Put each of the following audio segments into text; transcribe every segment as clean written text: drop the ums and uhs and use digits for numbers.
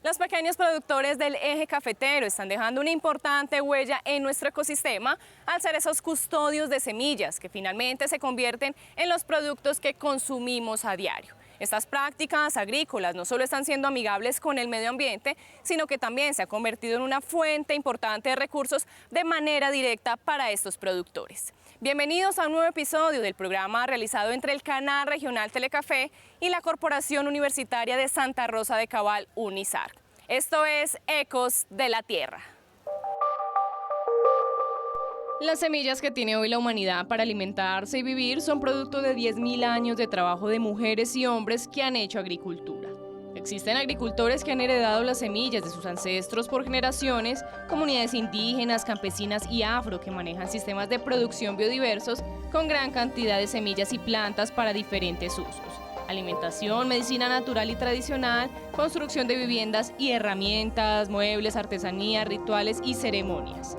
Los pequeños productores del eje cafetero están dejando una importante huella en nuestro ecosistema al ser esos custodios de semillas que finalmente se convierten en los productos que consumimos a diario. Estas prácticas agrícolas no solo están siendo amigables con el medio ambiente, sino que también se ha convertido en una fuente importante de recursos de manera directa para estos productores. Bienvenidos a un nuevo episodio del programa realizado entre el Canal Regional Telecafé y la Corporación Universitaria de Santa Rosa de Cabal, UNISAR. Esto es Ecos de la Tierra. Las semillas que tiene hoy la humanidad para alimentarse y vivir son producto de 10.000 años de trabajo de mujeres y hombres que han hecho agricultura. Existen agricultores que han heredado las semillas de sus ancestros por generaciones, comunidades indígenas, campesinas y afro que manejan sistemas de producción biodiversos con gran cantidad de semillas y plantas para diferentes usos: alimentación, medicina natural y tradicional, construcción de viviendas y herramientas, muebles, artesanía, rituales y ceremonias.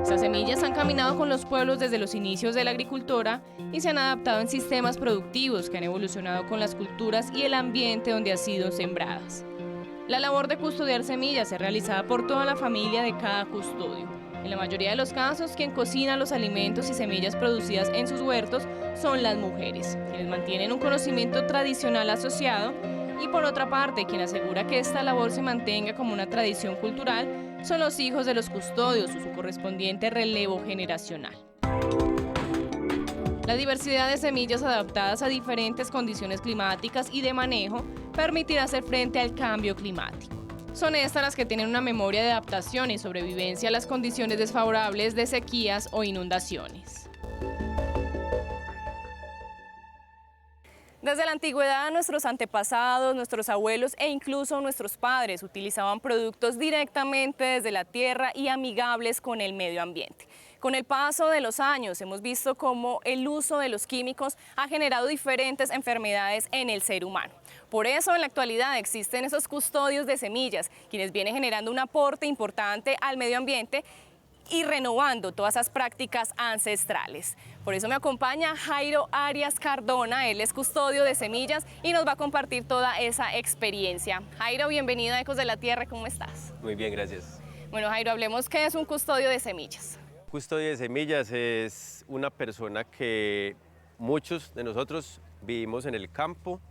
Estas semillas han caminado con los pueblos desde los inicios de la agricultura y se han adaptado en sistemas productivos que han evolucionado con las culturas y el ambiente donde han sido sembradas. La labor de custodiar semillas es realizada por toda la familia de cada custodio. En la mayoría de los casos, quien cocina los alimentos y semillas producidas en sus huertos son las mujeres, quienes mantienen un conocimiento tradicional asociado, y por otra parte, quien asegura que esta labor se mantenga como una tradición cultural son los hijos de los custodios o su correspondiente relevo generacional. La diversidad de semillas adaptadas a diferentes condiciones climáticas y de manejo permitirá hacer frente al cambio climático. Son estas las que tienen una memoria de adaptación y sobrevivencia a las condiciones desfavorables de sequías o inundaciones. Desde la antigüedad, nuestros antepasados, nuestros abuelos e incluso nuestros padres utilizaban productos directamente desde la tierra y amigables con el medio ambiente. Con el paso de los años hemos visto cómo el uso de los químicos ha generado diferentes enfermedades en el ser humano. Por eso en la actualidad existen esos custodios de semillas, quienes vienen generando un aporte importante al medio ambiente y renovando todas esas prácticas ancestrales. Por eso me acompaña Jairo Arias Cardona, él es custodio de semillas y nos va a compartir toda esa experiencia. Jairo, bienvenido a Ecos de la Tierra, ¿cómo estás? Muy bien, gracias. Bueno, Jairo, hablemos qué es un custodio de semillas. Custodio de semillas es una persona que muchos de nosotros vivimos en el campo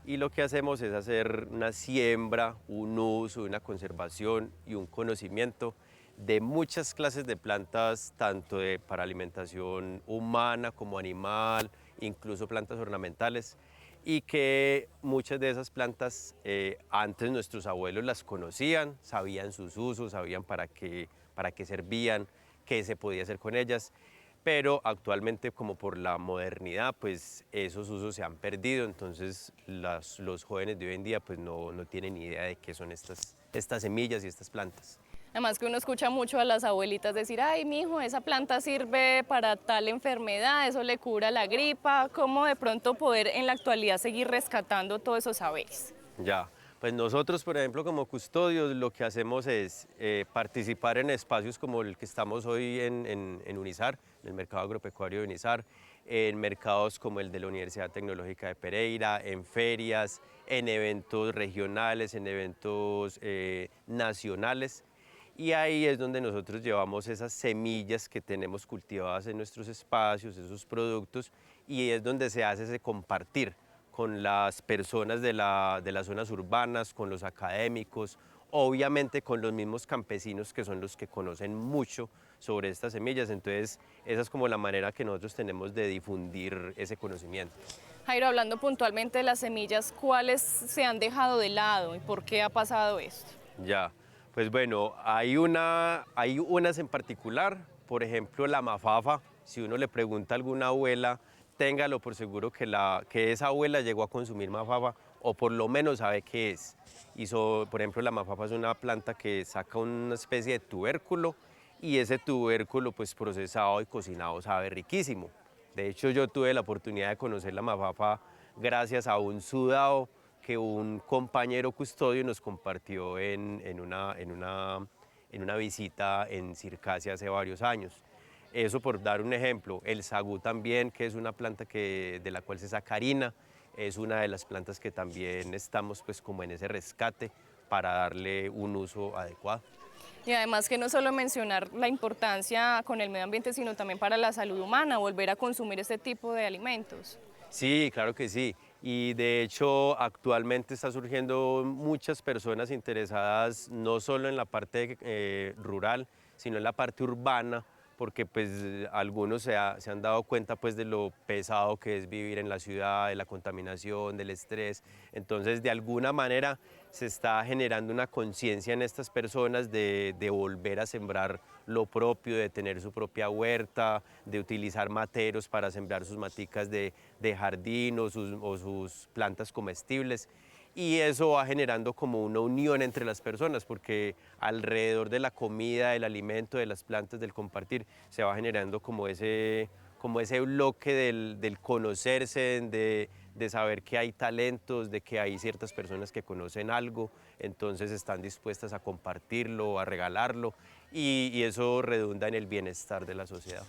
y lo que hacemos es hacer una siembra, un uso, una conservación y un conocimiento de muchas clases de plantas, tanto para alimentación humana como animal, incluso plantas ornamentales, y que muchas de esas plantas antes nuestros abuelos las conocían, sabían sus usos, sabían para qué servían, qué se podía hacer con ellas, pero actualmente, como por la modernidad, pues esos usos se han perdido, entonces los jóvenes de hoy en día pues no tienen ni idea de qué son estas semillas y estas plantas. Además que uno escucha mucho a las abuelitas decir: ay, mijo, esa planta sirve para tal enfermedad, eso le cura la gripa. ¿Cómo de pronto poder en la actualidad seguir rescatando todos esos saberes? Ya, pues nosotros, por ejemplo, como custodios, lo que hacemos es participar en espacios como el que estamos hoy en UNISAR, en el mercado agropecuario de UNISAR, en mercados como el de la Universidad Tecnológica de Pereira, en ferias, en eventos regionales, en eventos nacionales. Y ahí es donde nosotros llevamos esas semillas que tenemos cultivadas en nuestros espacios, esos productos, y es donde se hace ese compartir con las personas de las zonas urbanas, con los académicos, obviamente con los mismos campesinos que son los que conocen mucho sobre estas semillas. Entonces, esa es como la manera que nosotros tenemos de difundir ese conocimiento. Jairo, hablando puntualmente de las semillas, ¿cuáles se han dejado de lado y por qué ha pasado esto? Ya. Pues bueno, hay unas en particular, por ejemplo la mafafa. Si uno le pregunta a alguna abuela, téngalo por seguro que esa abuela llegó a consumir mafafa o por lo menos sabe qué es. Por ejemplo, la mafafa es una planta que saca una especie de tubérculo y ese tubérculo pues procesado y cocinado sabe riquísimo. De hecho, yo tuve la oportunidad de conocer la mafafa gracias a un sudado que un compañero custodio nos compartió en una visita en Circasia hace varios años. Eso por dar un ejemplo. El sagú también, que es una planta de la cual se saca harina, es una de las plantas que también estamos pues como en ese rescate para darle un uso adecuado. Y además que no solo mencionar la importancia con el medio ambiente, sino también para la salud humana, volver a consumir este tipo de alimentos. Sí, claro que sí. Y de hecho, actualmente está surgiendo muchas personas interesadas no solo en la parte rural, sino en la parte urbana, porque pues algunos se han dado cuenta pues de lo pesado que es vivir en la ciudad, de la contaminación, del estrés. Entonces, de alguna manera se está generando una conciencia en estas personas de volver a sembrar lo propio, de tener su propia huerta, de utilizar materos para sembrar sus maticas de jardín o sus plantas comestibles. Y eso va generando como una unión entre las personas, porque alrededor de la comida, del alimento, de las plantas, del compartir, se va generando como ese bloque del conocerse, de saber que hay talentos, de que hay ciertas personas que conocen algo, entonces están dispuestas a compartirlo, a regalarlo, y eso redunda en el bienestar de la sociedad.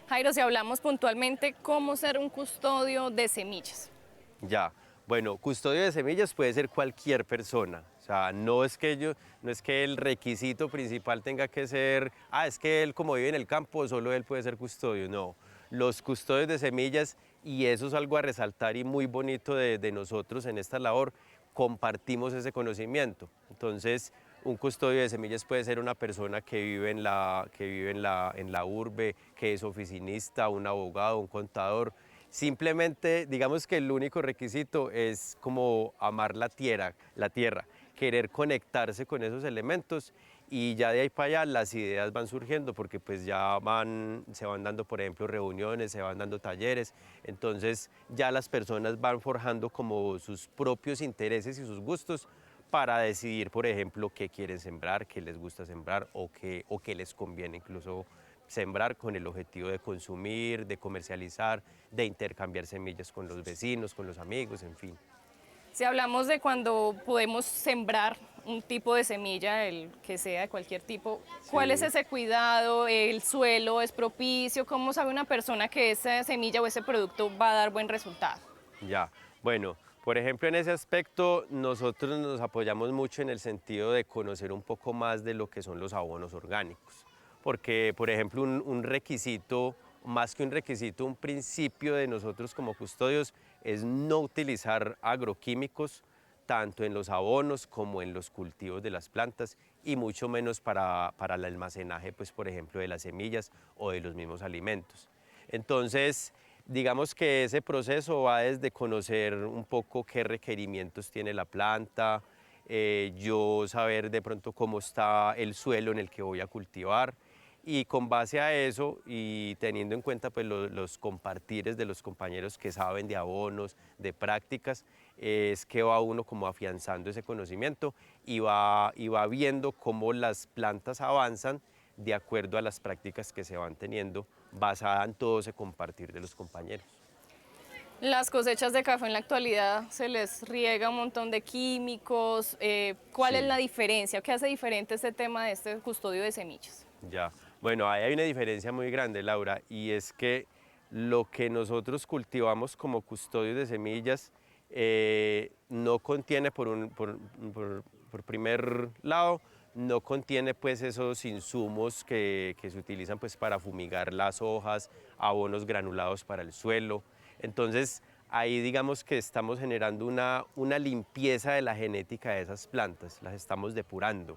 Jairo, si hablamos puntualmente, ¿cómo ser un custodio de semillas? Ya, bueno, custodio de semillas puede ser cualquier persona. O sea, no es que el requisito principal tenga que ser, es que él como vive en el campo, solo él puede ser custodio. No, los custodios de semillas, y eso es algo a resaltar y muy bonito de nosotros en esta labor, compartimos ese conocimiento. Entonces, un custodio de semillas puede ser una persona que vive en la urbe, que es oficinista, un abogado, un contador. Simplemente, digamos que el único requisito es como amar la tierra, querer conectarse con esos elementos, y ya de ahí para allá las ideas van surgiendo porque pues se van dando, por ejemplo, reuniones, se van dando talleres, entonces ya las personas van forjando como sus propios intereses y sus gustos para decidir, por ejemplo, qué quieren sembrar, qué les gusta sembrar o qué les conviene incluso sembrar con el objetivo de consumir, de comercializar, de intercambiar semillas con los vecinos, con los amigos, en fin. Si hablamos de cuando podemos sembrar un tipo de semilla, el que sea de cualquier tipo, ¿cuál es Sí, ese cuidado? ¿El suelo es propicio? ¿Cómo sabe una persona que esa semilla o ese producto va a dar buen resultado? ya. Bueno, por ejemplo, en ese aspecto nosotros nos apoyamos mucho en el sentido de conocer un poco más de lo que son los abonos orgánicos. Porque, por ejemplo, un requisito, más que un requisito, un principio de nosotros como custodios es no utilizar agroquímicos tanto en los abonos como en los cultivos de las plantas, y mucho menos para el almacenaje, pues, por ejemplo, de las semillas o de los mismos alimentos. Entonces, digamos que ese proceso va desde conocer un poco qué requerimientos tiene la planta, yo saber de pronto cómo está el suelo en el que voy a cultivar, y con base a eso y teniendo en cuenta pues los compartires de los compañeros que saben de abonos, de prácticas, es que va uno como afianzando ese conocimiento y va viendo cómo las plantas avanzan de acuerdo a las prácticas que se van teniendo, basada en todo ese compartir de los compañeros. Las cosechas de café en la actualidad se les riega un montón de químicos. ¿Cuál es la Sí, diferencia? ¿Qué hace diferente este tema de este custodio de semillas? ya. Bueno, ahí hay una diferencia muy grande, Laura, y es que lo que nosotros cultivamos como custodios de semillas no contiene, por primer lado, no contiene pues esos insumos que se utilizan pues para fumigar las hojas, abonos granulados para el suelo. Entonces, ahí digamos que estamos generando una limpieza de la genética de esas plantas, las estamos depurando,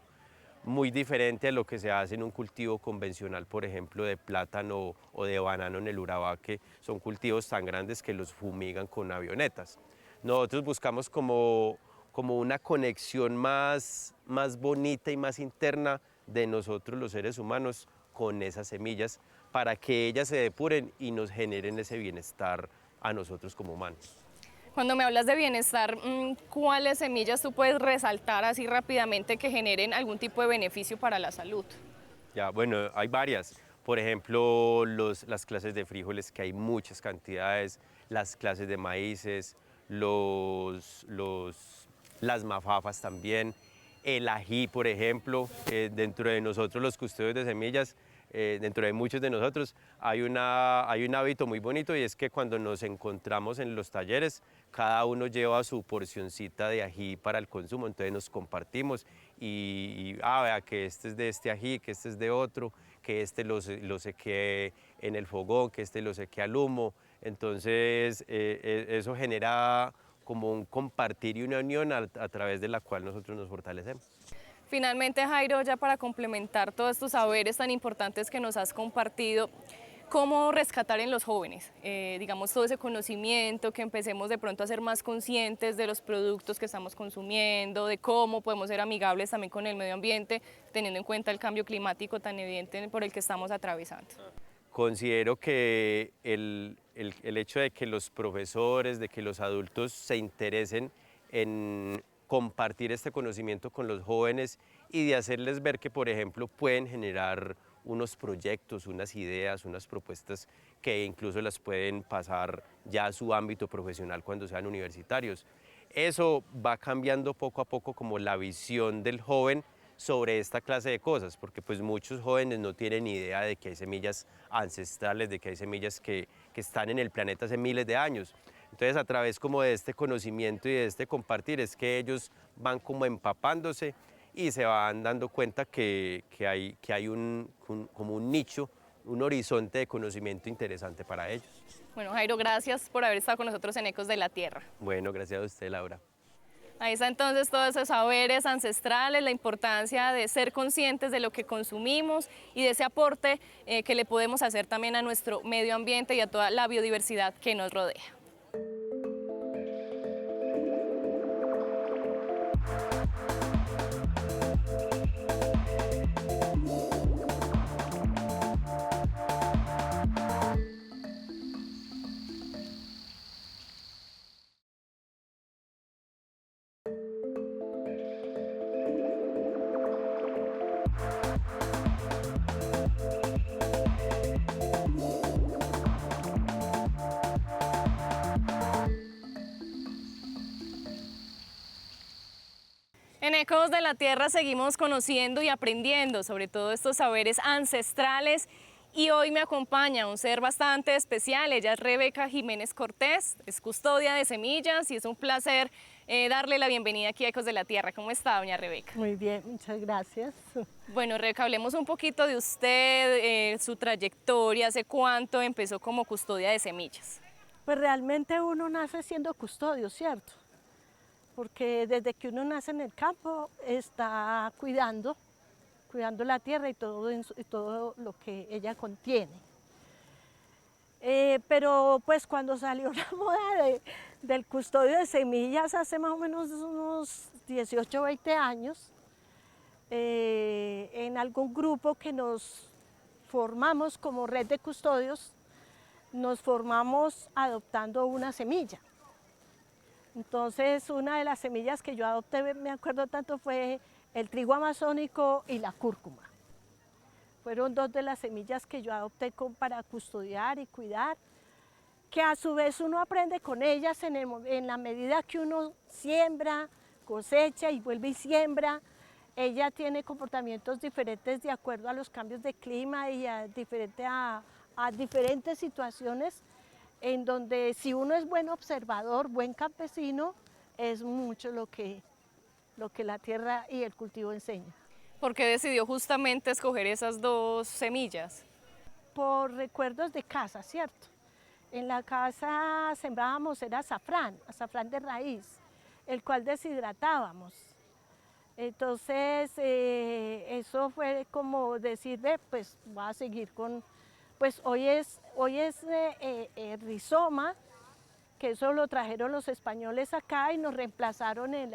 muy diferente a lo que se hace en un cultivo convencional, por ejemplo, de plátano o de banano en el Urabá, que son cultivos tan grandes que los fumigan con avionetas. Nosotros buscamos como una conexión más bonita y más interna de nosotros los seres humanos con esas semillas, para que ellas se depuren y nos generen ese bienestar a nosotros como humanos. Cuando me hablas de bienestar, ¿cuáles semillas tú puedes resaltar así rápidamente que generen algún tipo de beneficio para la salud? Ya, bueno, hay varias. Por ejemplo, las clases de frijoles, que hay muchas cantidades, las clases de maíces, las mafafas también. el ají, por ejemplo, dentro de nosotros los custodios de semillas, dentro de muchos de nosotros, hay un hábito muy bonito y es que cuando nos encontramos en los talleres, cada uno lleva su porcioncita de ají para el consumo, entonces nos compartimos vea que este es de este ají, que este es de otro, que este lo sequé en el fogón, que este lo sequé al humo, entonces eso genera como un compartir y una unión a través de la cual nosotros nos fortalecemos. Finalmente, Jairo, ya para complementar todos estos saberes tan importantes que nos has compartido, ¿cómo rescatar en los jóvenes, digamos, todo ese conocimiento, que empecemos de pronto a ser más conscientes de los productos que estamos consumiendo, de cómo podemos ser amigables también con el medio ambiente, teniendo en cuenta el cambio climático tan evidente por el que estamos atravesando? Considero que el hecho de que los profesores, de que los adultos se interesen en compartir este conocimiento con los jóvenes y de hacerles ver que, por ejemplo, pueden generar unos proyectos, unas ideas, unas propuestas que incluso las pueden pasar ya a su ámbito profesional cuando sean universitarios. Eso va cambiando poco a poco como la visión del joven sobre esta clase de cosas, porque pues muchos jóvenes no tienen idea de que hay semillas ancestrales, de que hay semillas que están en el planeta hace miles de años. Entonces, a través como de este conocimiento y de este compartir es que ellos van como empapándose y se van dando cuenta que hay como un nicho, un horizonte de conocimiento interesante para ellos. Bueno, Jairo, gracias por haber estado con nosotros en Ecos de la Tierra. Bueno, gracias a usted, Laura. Ahí está entonces todos esos saberes ancestrales, la importancia de ser conscientes de lo que consumimos y de ese aporte que le podemos hacer también a nuestro medio ambiente y a toda la biodiversidad que nos rodea. En Ecos de la Tierra seguimos conociendo y aprendiendo sobre todo estos saberes ancestrales y hoy me acompaña un ser bastante especial. Ella es Rebeca Jiménez Cortés, es custodia de semillas y es un placer darle la bienvenida aquí a Ecos de la Tierra. ¿Cómo está, doña Rebeca? Muy bien, muchas gracias. Bueno, Rebeca, hablemos un poquito de usted, su trayectoria, hace cuánto empezó como custodia de semillas. Pues realmente uno nace siendo custodio, ¿cierto? Porque desde que uno nace en el campo está cuidando la tierra y todo lo que ella contiene. Pero pues cuando salió la moda del custodio de semillas hace más o menos unos 18 o 20 años, en algún grupo que nos formamos como red de custodios, nos formamos adoptando una semilla. Entonces, una de las semillas que yo adopté, me acuerdo tanto, fue el trigo amazónico y la cúrcuma. Fueron dos de las semillas que yo adopté para custodiar y cuidar, que a su vez uno aprende con ellas en la medida que uno siembra, cosecha y vuelve y siembra. Ella tiene comportamientos diferentes de acuerdo a los cambios de clima y a diferentes situaciones, en donde si uno es buen observador, buen campesino, es mucho lo que la tierra y el cultivo enseña. ¿Por qué decidió justamente escoger esas dos semillas? Por recuerdos de casa, ¿cierto? En la casa sembrábamos era azafrán de raíz, el cual deshidratábamos. Entonces, eso fue como decir, pues voy a seguir con... Pues hoy es rizoma, que eso lo trajeron los españoles acá y nos reemplazaron el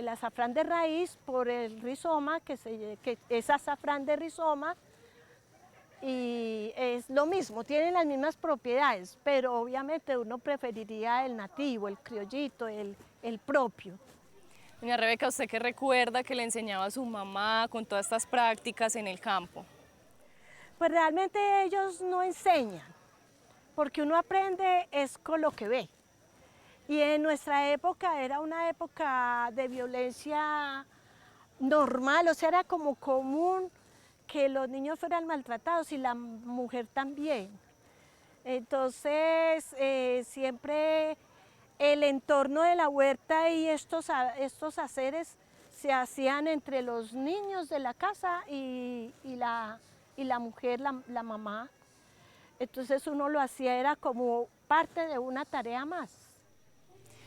azafrán de raíz por el rizoma, que es azafrán de rizoma, y es lo mismo, tienen las mismas propiedades, pero obviamente uno preferiría el nativo, el criollito, el propio. Doña Rebeca, ¿usted qué recuerda que le enseñaba a su mamá con todas estas prácticas en el campo? Pues realmente ellos no enseñan, porque uno aprende es con lo que ve. Y en nuestra época era una época de violencia normal, o sea, era como común que los niños fueran maltratados y la mujer también. Entonces, siempre el entorno de la huerta y estos haceres se hacían entre los niños de la casa y la mujer, la mamá. Entonces uno lo hacía, era como parte de una tarea más.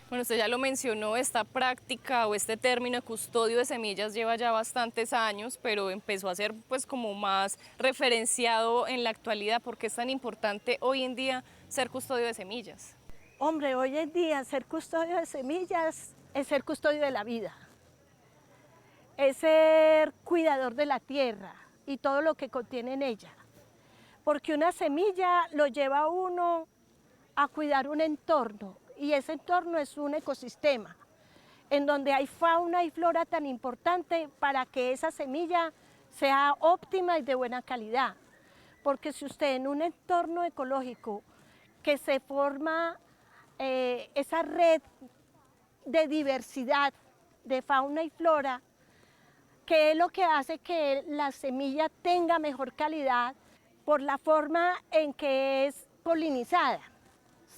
Bueno, usted ya lo mencionó, esta práctica o este término de custodio de semillas lleva ya bastantes años, pero empezó a ser pues como más referenciado en la actualidad. ¿Por qué es tan importante hoy en día ser custodio de semillas? Hombre, hoy en día ser custodio de semillas es ser custodio de la vida, es ser cuidador de la tierra y todo lo que contiene en ella. Porque una semilla lo lleva a uno a cuidar un entorno, y ese entorno es un ecosistema en donde hay fauna y flora tan importante para que esa semilla sea óptima y de buena calidad. Porque si usted en un entorno ecológico que se forma esa red de diversidad de fauna y flora, que es lo que hace que la semilla tenga mejor calidad por la forma en que es polinizada,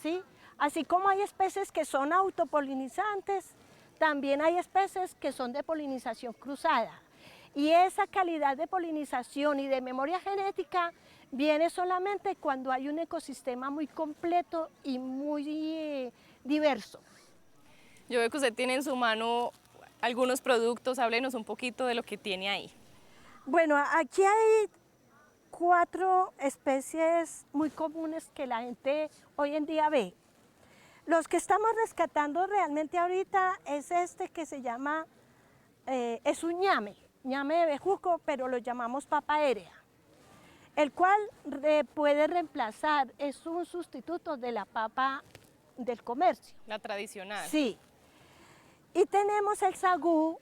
¿sí? Así como hay especies que son autopolinizantes, también hay especies que son de polinización cruzada. Y esa calidad de polinización y de memoria genética viene solamente cuando hay un ecosistema muy completo y muy diverso. Yo veo que usted tiene en su mano algunos productos, háblenos un poquito de lo que tiene ahí. Bueno, aquí hay 4 especies muy comunes que la gente hoy en día ve. Los que estamos rescatando realmente ahorita es este que se llama, es un ñame de bejuco, pero lo llamamos papa aérea, el cual puede reemplazar, es un sustituto de la papa del comercio. La tradicional. Sí. Y tenemos el sagú,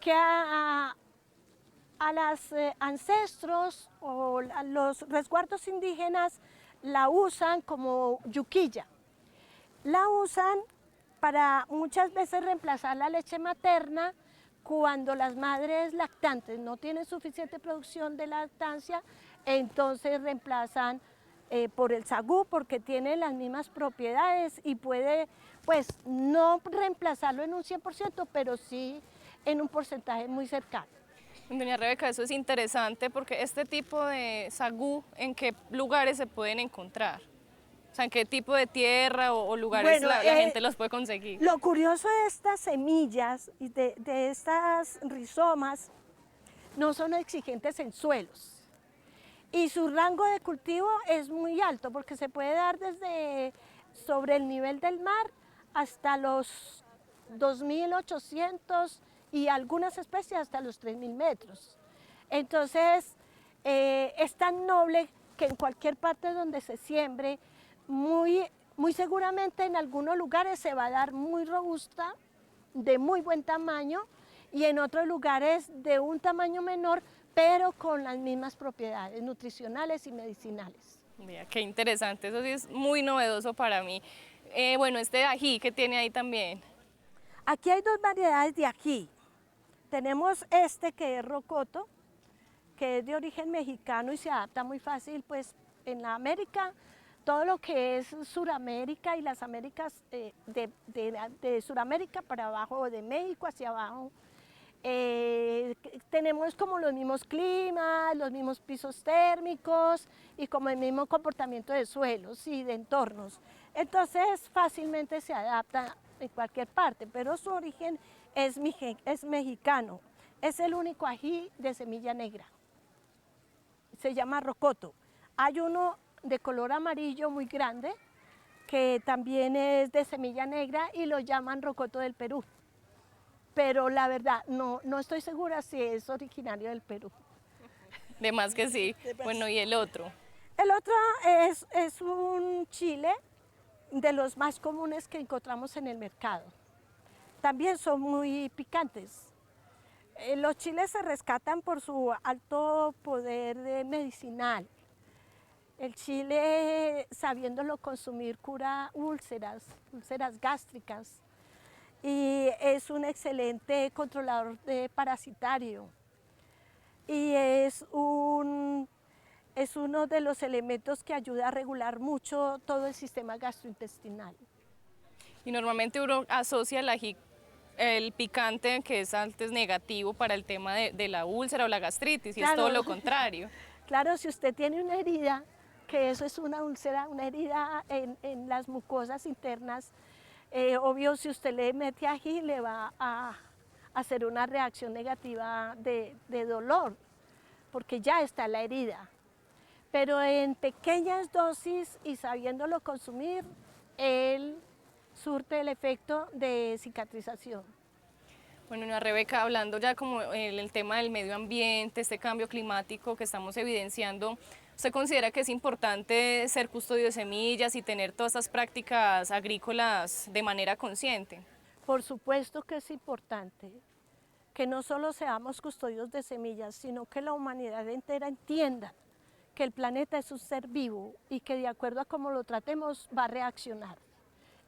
que a los ancestros o a los resguardos indígenas la usan como yuquilla. La usan para muchas veces reemplazar la leche materna cuando las madres lactantes no tienen suficiente producción de lactancia, entonces reemplazan por el sagú porque tiene las mismas propiedades y puede, pues, no reemplazarlo en un 100%, pero sí en un porcentaje muy cercano. Doña Rebeca, eso es interesante porque este tipo de sagú, ¿en qué lugares se pueden encontrar? O sea, ¿en qué tipo de tierra o lugares Bueno, la gente los puede conseguir? Lo curioso de estas semillas y de estas rizomas no son exigentes en suelos. Y su rango de cultivo es muy alto porque se puede dar desde sobre el nivel del mar hasta los 2.800 y algunas especies hasta los 3.000 metros. Entonces, es tan noble que en cualquier parte donde se siembre, muy seguramente en algunos lugares se va a dar muy robusta, de muy buen tamaño, y en otros lugares de un tamaño menor, pero con las mismas propiedades nutricionales y medicinales. Mira, qué interesante, eso sí es muy novedoso para mí. Bueno, este ají que tiene ahí también. Aquí hay 2 variedades de ají. Tenemos este que es rocoto, que es de origen mexicano y se adapta muy fácil pues en la América. Todo lo que es Suramérica y las Américas, de Suramérica para abajo, de México hacia abajo, tenemos como los mismos climas, los mismos pisos térmicos y como el mismo comportamiento de suelos y de entornos. Entonces fácilmente se adapta en cualquier parte, pero su origen es mexicano. Es el único ají de semilla negra. Se llama rocoto. Hay uno de color amarillo muy grande que también es de semilla negra y lo llaman rocoto del Perú. Pero la verdad, no estoy segura si es originario del Perú. De más que sí. Bueno, ¿y el otro? El otro es un chile de los más comunes que encontramos en el mercado. También son muy picantes. Los chiles se rescatan por su alto poder medicinal. El chile, sabiéndolo consumir, cura úlceras, úlceras gástricas, y es un excelente controlador de parasitario. Y es uno de los elementos que ayuda a regular mucho todo el sistema gastrointestinal. Y normalmente uno asocia el ají, el picante, que es antes negativo para el tema de la úlcera o la gastritis, y Claro. es todo lo contrario. Claro, si usted tiene una herida, que eso es una úlcera, una herida en las mucosas internas, obvio, si usted le mete ají, le va a hacer una reacción negativa de dolor, porque ya está la herida. Pero en pequeñas dosis y sabiéndolo consumir, él surte el efecto de cicatrización. Bueno, doña Rebeca, hablando ya como el tema del medio ambiente, este cambio climático que estamos evidenciando, ¿usted considera que es importante ser custodio de semillas y tener todas estas prácticas agrícolas de manera consciente? Por supuesto que es importante que no solo seamos custodios de semillas, sino que la humanidad entera entienda que el planeta es un ser vivo y que de acuerdo a cómo lo tratemos va a reaccionar.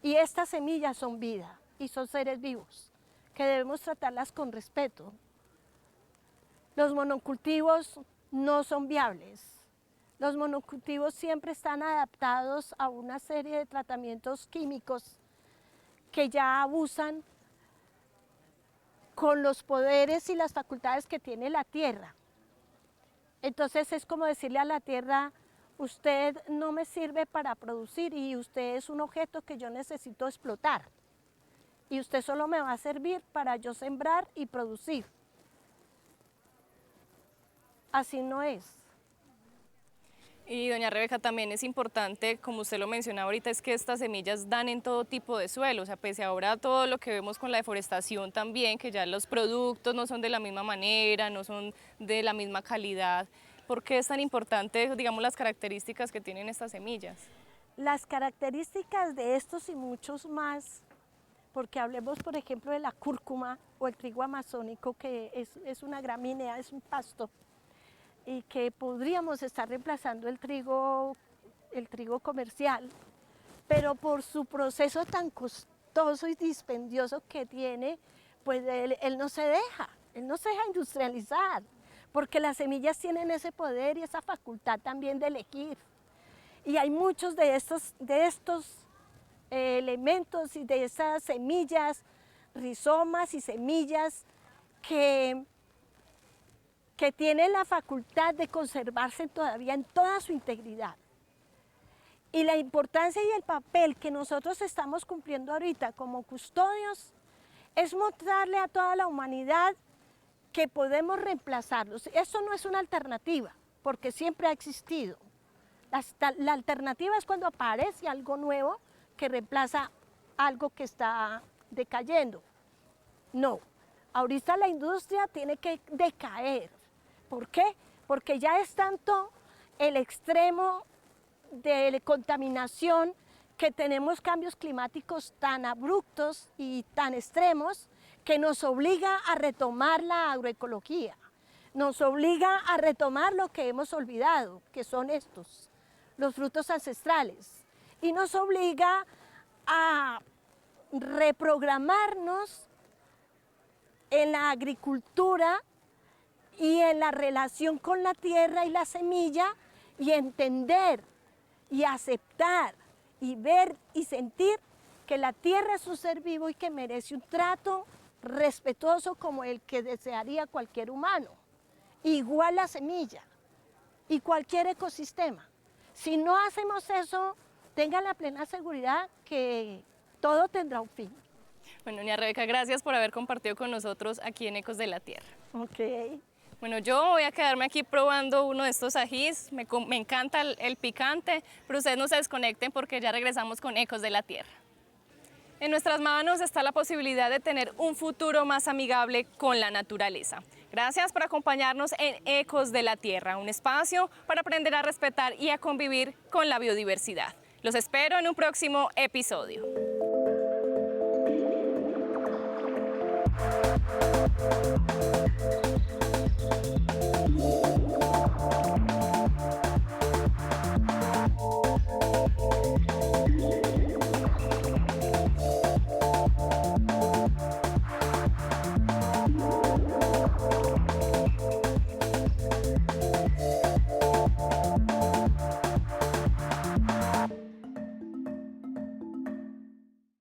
Y estas semillas son vida y son seres vivos, que debemos tratarlas con respeto. Los monocultivos no son viables. Los monocultivos siempre están adaptados a una serie de tratamientos químicos que ya abusan con los poderes y las facultades que tiene la tierra. Entonces es como decirle a la tierra, usted no me sirve para producir y usted es un objeto que yo necesito explotar. Y usted solo me va a servir para yo sembrar y producir. Así no es. Y doña Rebeca, también es importante, como usted lo mencionaba ahorita, es que estas semillas dan en todo tipo de suelo, o sea, pese ahora a todo lo que vemos con la deforestación también, que ya los productos no son de la misma manera, no son de la misma calidad. ¿Por qué es tan importante, digamos, las características que tienen estas semillas? Las características de estos y muchos más, porque hablemos, por ejemplo, de la cúrcuma o el trigo amazónico, que es una gramínea, es un pasto, y que podríamos estar reemplazando el trigo comercial, pero por su proceso tan costoso y dispendioso que tiene, pues él no se deja industrializar, porque las semillas tienen ese poder y esa facultad también de elegir. Y hay muchos de estos elementos y de esas semillas, rizomas y semillas que tienen la facultad de conservarse todavía en toda su integridad. Y la importancia y el papel que nosotros estamos cumpliendo ahorita como custodios es mostrarle a toda la humanidad que podemos reemplazarlos. Esto no es una alternativa, porque siempre ha existido. La alternativa es cuando aparece algo nuevo que reemplaza algo que está decayendo. No, ahorita la industria tiene que decaer. ¿Por qué? Porque ya es tanto el extremo de contaminación que tenemos cambios climáticos tan abruptos y tan extremos que nos obliga a retomar la agroecología, nos obliga a retomar lo que hemos olvidado, que son estos, los frutos ancestrales, y nos obliga a reprogramarnos en la agricultura y en la relación con la tierra y la semilla, y entender y aceptar y ver y sentir que la tierra es un ser vivo y que merece un trato respetuoso como el que desearía cualquier humano, igual la semilla y cualquier ecosistema. Si no hacemos eso, tengan la plena seguridad que todo tendrá un fin. Bueno, doña Rebeca, gracias por haber compartido con nosotros aquí en Ecos de la Tierra. Ok. Bueno, yo voy a quedarme aquí probando uno de estos ajís, me encanta el picante, pero ustedes no se desconecten porque ya regresamos con Ecos de la Tierra. En nuestras manos está la posibilidad de tener un futuro más amigable con la naturaleza. Gracias por acompañarnos en Ecos de la Tierra, un espacio para aprender a respetar y a convivir con la biodiversidad. Los espero en un próximo episodio. Chao.